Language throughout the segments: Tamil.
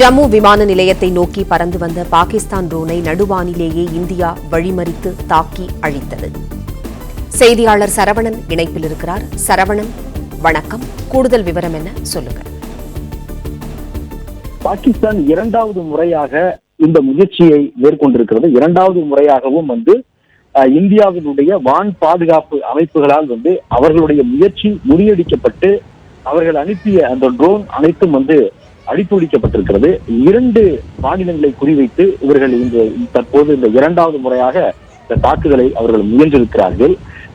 ஜம்மு விமான நிலையத்தை நோக்கி பறந்து வந்த பாகிஸ்தான் ட்ரோனை நடுவானிலேயே இந்தியா வழிமறித்து தாக்கி அழித்தது. செய்தியாளர் சரவணன் இணைப்பில் இருக்கிறார். சரவணன், வணக்கம். கூடுதல் விவரம் என்ன, சொல்லுங்க. பாகிஸ்தான் இரண்டாவது முறையாக இந்த முயற்சியை மேற்கொண்டிருக்கிறது. இரண்டாவது முறையாகவும் இந்தியாவினுடைய வான் பாதுகாப்பு அமைப்புகளால் அவர்களுடைய முயற்சி முறியடிக்கப்பட்டு அவர்கள் அனுப்பிய அந்த ட்ரோன் அனைத்தும் அழித்தொழிக்கப்பட்டிருக்கிறது. 2 மாநிலங்களை குறிவைத்து இவர்கள் தற்போது இந்த இரண்டாவது முறையாக இந்த தாக்குதலை அவர்கள் முயன்றிருக்கிறார்கள்.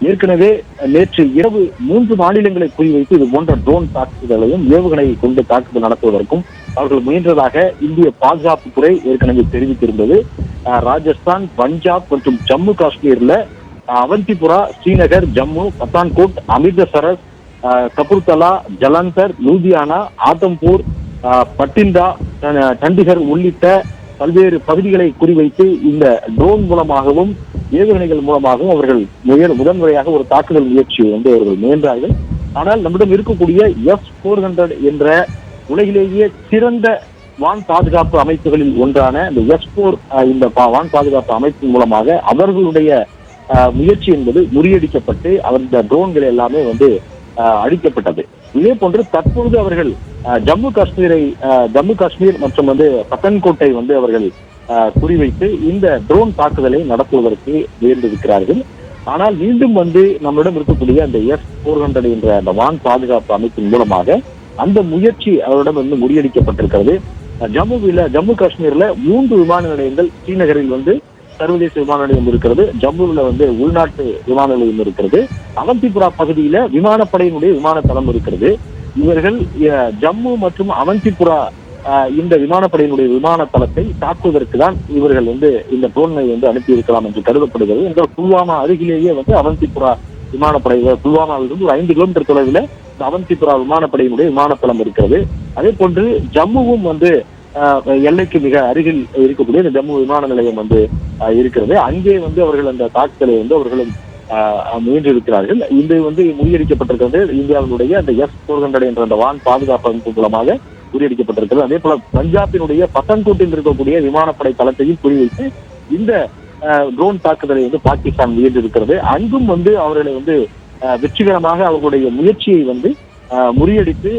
ஏற்கனவே நேற்று இரவு 3 மாநிலங்களை குறிவைத்து இது போன்ற ட்ரோன் தாக்குதலையும் ஏவுகணையை கொண்டு தாக்குதல் நடத்துவதற்கும் அவர்கள் முயன்றதாக இந்திய பாதுகாப்புத்துறை ஏற்கனவே தெரிவித்திருந்தது. ராஜஸ்தான், பஞ்சாப் மற்றும் ஜம்மு காஷ்மீர்ல அவந்திபுரா, ஸ்ரீநகர், ஜம்மு, பத்தான்கோட், அமிர்தசரஸ், கபூர்தலா, ஜலந்தர், லூதியானா, ஆதம்பூர், பட்டிண்டா, சண்டிகர் உள்ளிட்ட பல்வேறு பகுதிகளை குறிவைத்து இந்த ட்ரோன் மூலமாகவும் ஏவுகணைகள் மூலமாகவும் அவர்கள் முதன்முறையாக ஒரு தாக்குதல் முயற்சியை அவர்கள் முயன்றார்கள். ஆனால் நம்மிடம் இருக்கக்கூடிய S-400 என்ற உலகிலேயே சிறந்த வான் பாதுகாப்பு அமைப்புகளில் ஒன்றான இந்த S-4 இந்த வான் பாதுகாப்பு அமைப்பின் மூலமாக அவர்களுடைய முயற்சி முறியடிக்கப்பட்டு அந்த ட்ரோன்கள் எல்லாமே அழிக்கப்பட்டது. இதே போன்று தற்பொழுது அவர்கள் ஜம்மு காஷ்மீர் மற்றும் பத்தன்கோட்டை அவர்கள் குறிவைத்து இந்த ட்ரோன் தாக்குதலை நடத்துவதற்கு முயன்றிருக்கிறார்கள். ஆனால் மீண்டும் நம்மிடம் இருக்கக்கூடிய அந்த S-400 என்ற அந்த வான் பாதுகாப்பு அமைப்பின் மூலமாக அந்த முயற்சி அவரிடம் முறியடிக்கப்பட்டிருக்கிறது. ஜம்மு காஷ்மீர்ல 3 விமான நிலையங்கள், ஸ்ரீநகரில் சர்வதேச விமான நிலையம் இருக்கிறது, ஜம்முல உள்நாட்டு விமான நிலையம் இருக்கிறது, அவந்திபுரா பகுதியில விமானப்படையினுடைய விமான தளம் இருக்கிறது. இவர்கள் ஜம்மு மற்றும் அவந்திபுரா இந்த விமானப்படையினுடைய விமான தளத்தை தாக்குவதற்கு தான் இவர்கள் இந்த ட்ரோனை அனுப்பி இருக்கலாம் என்று கருதப்படுகிறது. இந்த புல்வாமா அருகிலேயே அவந்திபுரா விமானப்படை, புல்வாமாவிலிருந்து ஒரு 5 கிலோமீட்டர் தொலைவில் இந்த அவந்திபுரா விமானப்படையினுடைய விமானத்தளம் இருக்கிறது. அதே போன்று ஜம்முவும் எல்லைக்கு மிக அருகில் இருக்கக்கூடிய இந்த ஜம்மு விமான நிலையம் இருக்கிறது. அங்கே அவர்கள் அந்த தாக்குதலை அவர்களும் முயன்றிருக்கிறார்கள். இது முறியடிக்கப்பட்டிருக்கிறது. இந்தியாவினுடைய அந்த S-400 என்ற அந்த வான் பாதுகாப்பு அமைப்பு மூலமாக முறியடிக்கப்பட்டிருக்கிறது. அதே போல பஞ்சாபினுடைய பத்தன்கோட்டில் இருக்கக்கூடிய விமானப்படை தளத்தையும் குறிவைத்து இந்த ட்ரோன் தாக்குதலை பாகிஸ்தான் முயன்றிருக்கிறது. அங்கும் அவர்களை வெற்றிகரமாக அவர்களுடைய முயற்சியை முறியடித்து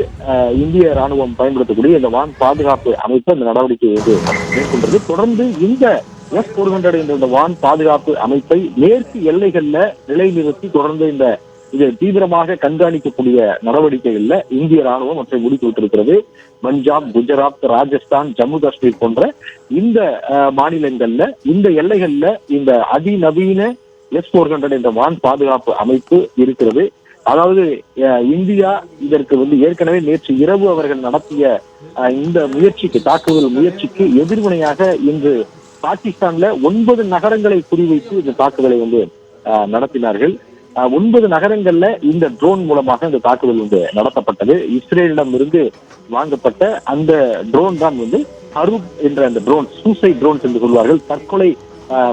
இந்திய ராணுவம் பயன்படுத்தக்கூடிய இந்த வான் பாதுகாப்பு அமைப்பு அந்த நடவடிக்கையை மேற்கொண்டது. தொடர்ந்து இந்த S-400 என்ற இந்த வான் பாதுகாப்பு அமைப்பை மேற்கு எல்லைகள்ல நிலைநிறுத்தி தொடர்ந்து இதை தீவிரமாக கண்காணிக்கக்கூடிய நடவடிக்கைகள்ல இந்திய ராணுவம் மற்றும் முடித்துவிட்டிருக்கிறது. பஞ்சாப், குஜராத், ராஜஸ்தான், ஜம்மு காஷ்மீர் போன்ற இந்த மாநிலங்கள்ல இந்த எல்லைகள்ல இந்த அதிநவீன S-400 என்ற வான் பாதுகாப்பு அமைப்பு இருக்கிறது. அதாவது இந்தியா இதற்கு ஏற்கனவே நேற்று இரவு அவர்கள் நடத்திய இந்த தாக்குதல் முயற்சிக்கு எதிர்வினையாக இன்று பாகிஸ்தான்ல 9 நகரங்களை குறிவைத்து இந்த தாக்குதலை நடத்தினார்கள். 9 நகரங்கள்ல இந்த ட்ரோன் மூலமாக இந்த தாக்குதல் நடத்தப்பட்டது. இஸ்ரேலிடம் இருந்து வாங்கப்பட்ட அந்த ட்ரோன் தான் ஹரூப் என்ற அந்த ட்ரோன், சூசைட் ட்ரோன்ஸ் என்று சொல்வார்கள். தற்கொலை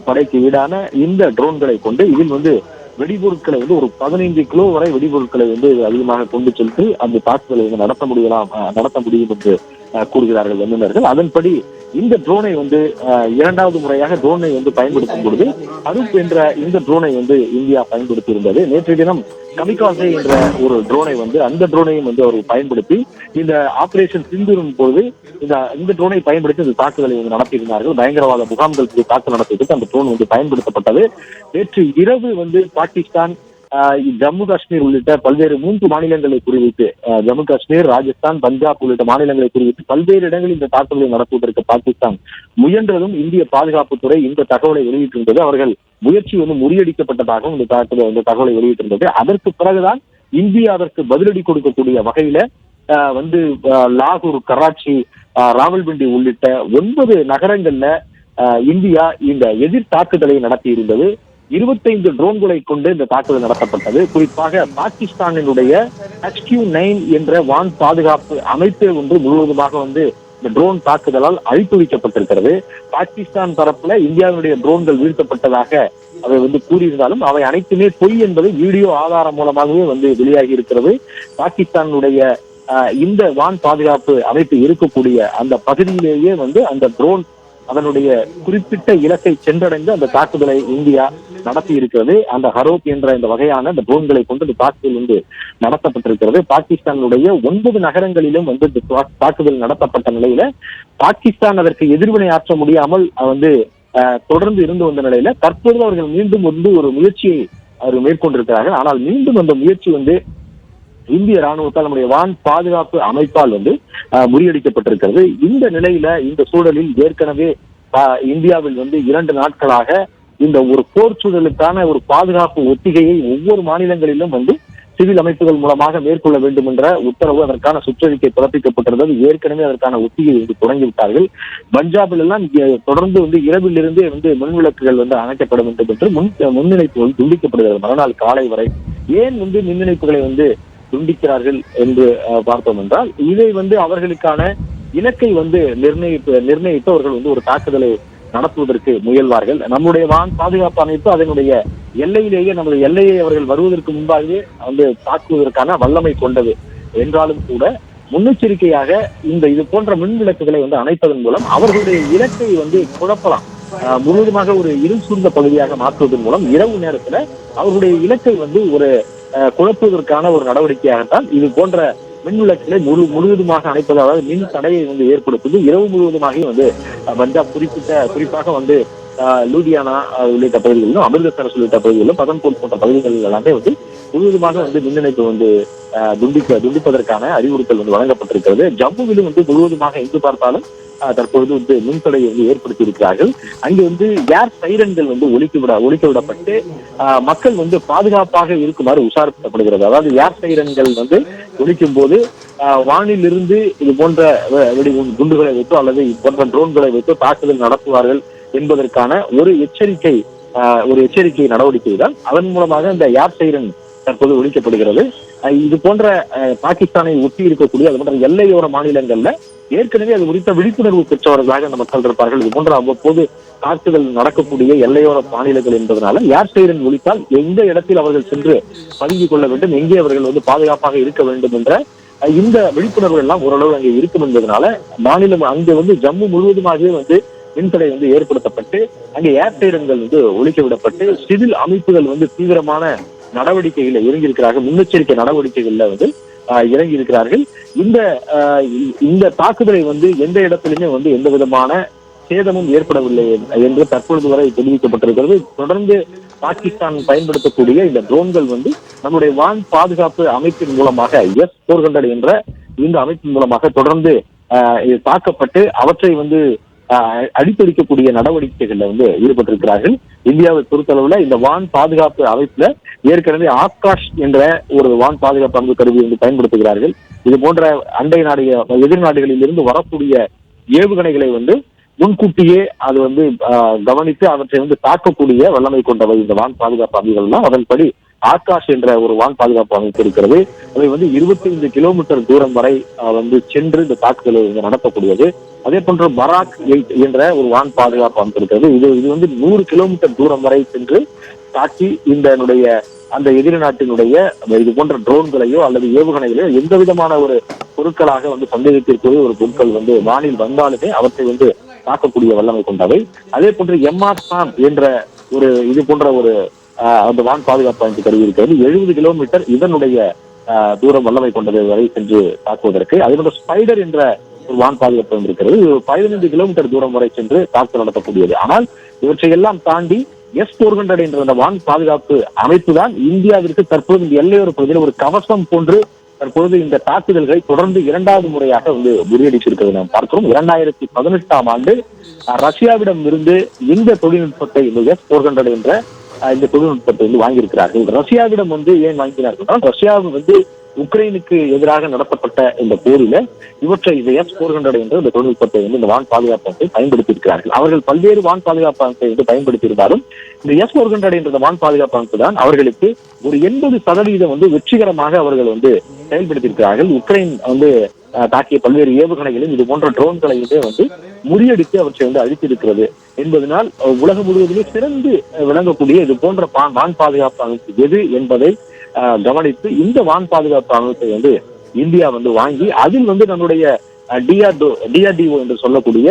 படைக்கு ஈடான இந்த ட்ரோன்களை கொண்டு இதில் வெடிபொருட்களை ஒரு 15 கிலோ வரை வெடிபொருட்களை அதிகமாக கொண்டு சென்று அந்த தாக்குதலை நடத்த முடியும் என்று கூறுகிறார்கள் வல்லுநர்கள். அதன்படி இந்த ட்ரோனை இரண்டாவது முறையாக ட்ரோனை பயன்படுத்தும் பொழுது ஹரூப் என்ற இந்த ட்ரோனை இந்தியா பயன்படுத்தி இருந்தது. நேற்றைய தினம் கமிகாசே என்ற ஒரு ட்ரோனை அந்த ட்ரோனையும் அவர் பயன்படுத்தி இந்த ஆபரேஷன் சிந்தூரின் போது இந்த ட்ரோனை பயன்படுத்தி இந்த தாக்குதலை நடத்தியிருந்தார்கள். பயங்கரவாத முகாம்களுக்கு தாக்குதல் நடத்துவதற்கு அந்த ட்ரோன் பயன்படுத்தப்பட்டது. நேற்று இரவு பாகிஸ்தான் ஜம்மு காஷ்மீர் உள்ளிட்ட பல்வேறு 3 மாநிலங்களை குறிவைத்து, ஜம்மு காஷ்மீர், ராஜஸ்தான், பஞ்சாப் உள்ளிட்ட மாநிலங்களை குறிவைத்து பல்வேறு இடங்களில் இந்த தாக்குதலை நடத்துவதற்கு பாகிஸ்தான் முயன்றதும் இந்திய பாதுகாப்புத்துறை இந்த தகவலை வெளியிட்டிருந்தது. அவர்கள் முயற்சி முறியடிக்கப்பட்டதாகவும் இந்த தகவலை வெளியிட்டிருந்தது. அதற்கு பிறகுதான் இந்தியா அதற்கு பதிலடி கொடுக்கக்கூடிய வகையில லாகூர், கராச்சி, ராவல்பிண்டி உள்ளிட்ட 9 நகரங்கள்ல இந்தியா இந்த எதிர் தாக்குதலை நடத்தி இருந்தது. 25 ட்ரோன்களை கொண்டு இந்த தாக்குதல் நடத்தப்பட்டது. குறிப்பாக பாகிஸ்தானினுடைய HQ-9 என்ற வான் பாதுகாப்பு அமைப்பே முழுவதுமாக இந்த ட்ரோன் தாக்குதலால் அழித்தொழிக்கப்பட்டிருக்கிறது. பாகிஸ்தான் தரப்புல இந்தியாவினுடைய ட்ரோன்கள் வீழ்த்தப்பட்டதாக அவை கூறியிருந்தாலும் அவை அனைத்துமே பொய் என்பதை வீடியோ ஆதாரம் மூலமாகவே வெளியாகி இருக்கிறது. பாகிஸ்தானுடைய இந்த வான் பாதுகாப்பு அமைப்பு இருக்கக்கூடிய அந்த பகுதியிலேயே வந்து அந்த ட்ரோன் அதனுடைய குறிப்பிட்ட இலக்கை சென்றடைந்து அந்த தாக்குதலை இந்தியா நடத்தி இருக்கிறது. அந்த ஹரோப் என்ற இந்த வகையான அந்த ட்ரோன்களை கொண்டு இந்த தாக்குதல் வந்து நடத்தப்பட்டிருக்கிறது. பாகிஸ்தானுடைய 9 நகரங்களிலும் வந்து தாக்குதல் நடத்தப்பட்ட நிலையில பாகிஸ்தான் அதற்கு எதிர்வினை ஆற்ற முடியாமல் வந்து தொடர்ந்து இருந்து வந்த நிலையில தற்போது அவர்கள் மீண்டும் வந்து ஒரு முயற்சியை அவர் மேற்கொண்டிருக்கிறார்கள். ஆனால் மீண்டும் அந்த முயற்சி வந்து இந்திய ராணுவத்தால் நம்முடைய வான் பாதுகாப்பு அமைப்பால் வந்து முறியடிக்கப்பட்டிருக்கிறது. இந்த நிலையில இந்த சூழலில் ஏற்கனவே இந்தியாவில் வந்து 2 நாட்களாக இந்த ஒரு போர் சூழலுக்கான ஒரு பாதுகாப்பு ஒத்திகையை ஒவ்வொரு மாநிலங்களிலும் வந்து சிவில் அமைப்புகள் மூலமாக மேற்கொள்ள வேண்டும் என்ற உத்தரவு, அதற்கான சுற்றறிக்கை பிறப்பிக்கப்பட்டிருந்தது. ஏற்கனவே அதற்கான ஒத்திகை வந்து தொடங்கிவிட்டார்கள். பஞ்சாபில் எல்லாம் தொடர்ந்து வந்து இரவிலிருந்தே வந்து மின்விளக்குகள் வந்து அணைக்கப்பட வேண்டும் என்று முன்னிணைப்புகள் துண்டிக்கப்படுகிறது மறுநாள் காலை வரை. ஏன் வந்து மின் இணைப்புகளை வந்து துண்டிக்கிறார்கள் என்று பார்த்தோம் என்றால், இதை வந்து அவர்களுக்கான இலக்கை வந்து நிர்ணயித்து அவர்கள் வந்து ஒரு தாக்குதலை நடத்துவதற்கு முயல்வார்கள். நம்முடைய வான் பாதுகாப்பு அமைப்பு அதனுடைய எல்லையிலேயே நமது எல்லையை அவர்கள் வருவதற்கு முன்பாகவே வந்து தாக்குவதற்கான வல்லமை கொண்டது என்றாலும் கூட முன்னெச்சரிக்கையாக இது போன்ற மின் விளக்குகளை வந்து அணைப்பதன் மூலம் அவர்களுடைய இலக்கை வந்து குழப்பலாம். முழுவதுமாக ஒரு இருள் சூழ்ந்த பகுதியாக மாற்றுவதன் மூலம் இரவு நேரத்துல அவர்களுடைய இலக்கை வந்து ஒரு குழப்புவதற்கான ஒரு நடவடிக்கையாகத்தான் இது போன்ற மின் விளக்குகளை முழுவதுமாக அணைப்பது, அதாவது மின் தடையை வந்து ஏற்படுத்துவது. இரவு முழுவதுமாக வந்து பஞ்சாப் குறிப்பாக வந்து லூதியானா உள்ளிட்ட பகுதிகளிலும், அமிர்தசரஸ் உள்ளிட்ட பகுதிகளிலும், பதன்பூர் போன்ற பகுதிகளில் எல்லாமே வந்து முழுவதுமாக வந்து மின் இணைப்பு வந்து துண்டிப்பதற்கான அறிவுறுத்தல் வந்து வழங்கப்பட்டிருக்கிறது. ஜம்முவிலும் வந்து முழுவதுமாக எங்கு பார்த்தாலும் தற்பொழுது வந்து மின்தடையை வந்து ஏற்படுத்தி இருக்கிறார்கள். அங்கு வந்து ஏர் சைரன்கள் வந்து ஒழிக்க விடப்பட்டு மக்கள் வந்து பாதுகாப்பாக இருக்குமாறு உஷார்படுத்தப்படுகிறது. அதாவது ஏர் சைரன்கள் வந்து ஒழிக்கும் போது வானில் இருந்து இது போன்ற குண்டுகளை வைத்தோ அல்லது இது போன்ற ட்ரோன்களை வைத்தோ தாக்குதல் நடத்துவார்கள் என்பதற்கான ஒரு எச்சரிக்கை நடவடிக்கை தான். அதன் மூலமாக இந்த ஏர் சைரன் தற்போது ஒழிக்கப்படுகிறது. இது போன்ற பாகிஸ்தானை ஒட்டி இருக்கக்கூடிய அது போன்ற எல்லையோர மாநிலங்கள்ல ஏற்கனவே அது குறித்த விழிப்புணர்வு பெற்றவர்களாக அந்த மக்கள் இருப்பார்கள். இது போன்ற அவ்வப்போது தாக்குதல் நடக்கக்கூடிய எல்லையோர மாநிலங்கள் என்பதனால ஏர் சைரன் ஒழித்தால் எந்த இடத்தில் அவர்கள் சென்று பதுங்கிக் கொள்ள வேண்டும், எங்கே அவர்கள் வந்து பாதுகாப்பாக இருக்க வேண்டும் என்ற இந்த விழிப்புணர்வு எல்லாம் ஓரளவு அங்கே இருக்கும் என்பதனால மாநிலம் அங்கே வந்து ஜம்மு முழுவதுமாகவே வந்து மின்தடை வந்து ஏற்படுத்தப்பட்டு அங்கே ஏர் சைரன்கள் வந்து ஒழிக்க விடப்பட்டு சிவில் அமைப்புகள் வந்து தீவிரமான நடவடிக்கைகளை இறங்கியிருக்கிறார்கள். முன்னெச்சரிக்கை நடவடிக்கைகள்ல வந்து இறங்கி இருக்கிறார்கள். இந்த தாக்குதலை வந்து எந்த இடத்திலுமே வந்து எந்த விதமான சேதமும் ஏற்படவில்லை என்று தற்பொழுது வரை தெரிவிக்கப்பட்டிருக்கிறது. தொடர்ந்து பாகிஸ்தான் பயன்படுத்தக்கூடிய இந்த ட்ரோன்கள் வந்து நம்முடைய வான் பாதுகாப்பு அமைப்பின் மூலமாக S-400 என்ற இந்த அமைப்பின் மூலமாக தொடர்ந்து தாக்கப்பட்டு அவற்றை வந்து அடித்தடிக்கக்கூடிய நடவடிக்கைகள்ல வந்து ஈடுபட்டிருக்கிறார்கள். இந்தியாவை பொறுத்தளவுல இந்த வான் பாதுகாப்பு அமைப்புல ஏற்கனவே ஆகாஷ் என்ற ஒரு வான் பாதுகாப்பு அமைப்பு கருவி வந்து பயன்படுத்துகிறார்கள். இது போன்ற அண்டை எதிர் நாடுகளில் இருந்து வரக்கூடிய ஏவுகணைகளை வந்து முன்கூட்டியே அது வந்து கவனித்து அவற்றை வந்து தாக்கக்கூடிய வல்லமை கொண்டவை இந்த வான் பாதுகாப்பு அமைப்புகள்லாம். அதன்படி ஆகாஷ் என்ற ஒரு வான் பாதுகாப்பு அமைப்பு இருக்கிறது. அவை வந்து 25 கிலோமீட்டர் தூரம் வரை வந்து சென்று இந்த தாக்குதலை வந்து நடத்தக்கூடியது. அதே போன்று பராக் 8 என்ற ஒரு வான் பாதுகாப்பு அமைப்பு இருக்கிறது. இது வந்து 100 கிலோமீட்டர் தூரம் வரை சென்று தாக்கி அந்த எதிரி நாட்டினுடைய இது போன்ற ட்ரோன்களையோ அல்லது ஏவுகணைகளையோ எந்த விதமான ஒரு பொருட்களாக வந்து சந்தேகத்திற்குரிய ஒரு பொருட்கள் வந்து வானில் வந்தாலுமே அவற்றை வந்து தாக்கக்கூடிய வல்லமை கொண்டவை. அதே போன்று எம்ஆர்சான் என்ற ஒரு இது போன்ற ஒரு அந்த வான் பாதுகாப்பு அமைப்பு கருவி இருக்கிறது. 70 கிலோமீட்டர் இதனுடைய தூரம் வல்லமை கொண்டது வரை சென்று தாக்குவதற்கு. அதே போன்ற ஸ்பைடர் என்ற ஒரு வான் பாதுகாப்பு அமைப்பு இருக்கிறது. 15 கிலோமீட்டர் தூரம் வரை சென்று தாக்குதல் நடத்தக்கூடியது. ஆனால் இவற்றையெல்லாம் தாண்டி S-400 என்ற அந்த வான் பாதுகாப்பு அமைப்பு தான் இந்தியாவிற்கு தற்போது இந்த எல்லையோர பகுதியில் ஒரு கவசம் போன்று தற்பொழுது இந்த தாக்குதல்களை தொடர்ந்து 2வது முறையாக வந்து முறியடித்திருக்கிறது நாம் பார்க்கிறோம். 2018ஆம் ஆண்டு ரஷ்யாவிடம் இருந்து இந்த தொழில்நுட்பத்தை இந்த S-400 என்ற இந்த தொழில்நுட்பத்தை வந்து வாங்கியிருக்கிறார்கள். ரஷ்யாவிடம் வந்து ஏன் வாங்கினார்கள்? ரஷ்யாவும் வந்து உக்ரைனுக்கு எதிராக நடத்தப்பட்ட இந்த போரில இவற்றை இந்த S-400 என்ற இந்த தொழில்நுட்பத்தை வந்து இந்த வான் பாதுகாப்பு அமைப்பை பயன்படுத்தி இருக்கிறார்கள். அவர்கள் பல்வேறு வான் பாதுகாப்பு அமைப்பை வந்து பயன்படுத்தி இருந்தாலும் இந்த S-400 என்ற வான் பாதுகாப்பு அமைப்பு தான் அவர்களுக்கு ஒரு 80% வந்து வெற்றிகரமாக அவர்கள் வந்து செயல்படுத்தி இருக்கிறார்கள். உக்ரைன் வந்து தாக்கிய பல்வேறு ஏவுகணைகளையும் இது போன்ற ட்ரோன்களையுமே வந்து முறியடித்து அவற்றை வந்து அழித்திருக்கிறது என்பதனால் உலகம் முழுவதுமே சிறந்து விளங்கக்கூடிய இது போன்ற வான் பாதுகாப்பு அமைப்பு எது என்பதை கவனித்து இந்த வான் பாதுகாப்பு அமைப்பை வந்து இந்தியா வாங்கி அதில் நம்முடைய டிஆர்டிஓ என்று சொல்லக்கூடிய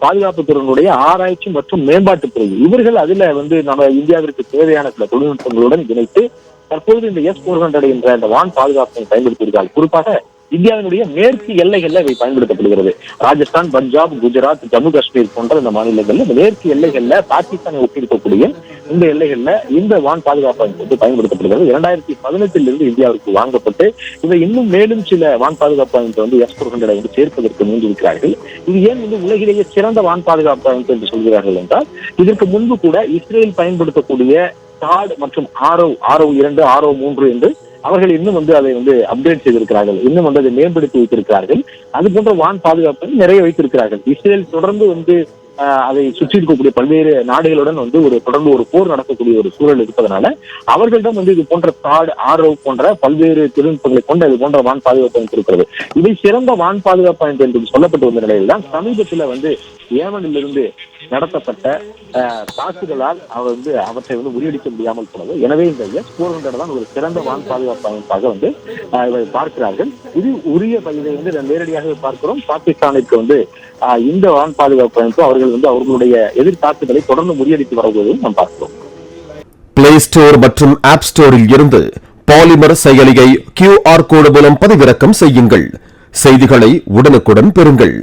பாதுகாப்பு துறையினுடைய ஆராய்ச்சி மற்றும் மேம்பாட்டு துறை இவர்கள் அதுல நம்ம இந்தியாவிற்கு தேவையான சில தொழில்நுட்பங்களுடன் இணைத்து தற்போது இந்த S-400 என்ற அந்த வான் பாதுகாப்பை பயன்படுத்தியிருக்கார்கள். குறிப்பாக இந்தியாவினுடைய மேற்கு எல்லைகள்ல இவை பயன்படுத்தப்படுகிறது. ராஜஸ்தான், பஞ்சாப், குஜராத், ஜம்மு காஷ்மீர் போன்ற இந்த மாநிலங்கள்ல இந்த மேற்கு எல்லைகள்ல பாகிஸ்தானை ஒட்டியிருக்கக்கூடிய இந்த எல்லைகள்ல இந்த வான் பாதுகாப்பு பயன்படுத்தப்படுகிறது. 2018 இந்தியாவிற்கு வாங்கப்பட்டு இவை இன்னும் மேலும் சில வான் பாதுகாப்பு அமைப்பு S-400 சேர்ப்பதற்கு முன்னிருக்கிறார்கள். இது ஏன் உலகிலேயே சிறந்த வான் பாதுகாப்பு அமைப்பு என்று சொல்கிறார்கள் என்றால், இதற்கு முன்பு கூட இஸ்ரேல் பயன்படுத்தக்கூடிய தாட் மற்றும் ஆரோ 2, ஆரோ 3 என்று அவர்கள் இன்னும் அதை அப்டேட் செய்திருக்கிறார்கள். இன்னும் அதை மேம்படுத்தி வைத்திருக்கிறார்கள். அது போன்ற வான் பாதுகாப்பு நிறைய வைத்திருக்கிறார்கள். இஸ்ரேல் தொடர்ந்து அதை சுற்றி இருக்கக்கூடிய பல்வேறு நாடுகளுடன் தொடர்ந்து ஒரு போர் நடக்கக்கூடிய ஒரு சூழல் இருப்பதனால அவர்களிடம் இது போன்ற தாட், ஆரோ போன்ற பல்வேறு தொழில்நுட்பங்களை கொண்டு இது போன்ற வான் பாதுகாப்பு அமைப்பு இருக்கிறது. இவை சிறந்த வான் பாதுகாப்பு அமைப்பு என்று சொல்லப்பட்டு வந்த நிலையில் தான் சமீபத்தில் ஏமனிலிருந்து நடத்தப்பட்ட தாக்குதலால் அவற்றை முறியடிக்க முடியாமல் போனது. எனவே இந்த S-400 தான் ஒரு சிறந்த வான் பாதுகாப்பு அமைப்பாக பார்க்கிறார்கள். இது உரிய இதை நேரடியாக பார்க்கிறோம். பாகிஸ்தானுக்கு இந்த வான் பாதுகாப்பு அமைப்பு அவர்கள் அவர்களுடைய எதிர்த்தாக்குதலை தொடர்ந்து முறியடித்து வருவதையும் நாம் பார்க்கிறோம். பிளே ஸ்டோர் மற்றும் ஆப் ஸ்டோரில் இருந்து பாலிமர் செயலியை QR கோடு மூலம் பதிவிறக்கம் செய்யுங்கள். செய்திகளை உடனுக்குடன் பெறுங்கள்.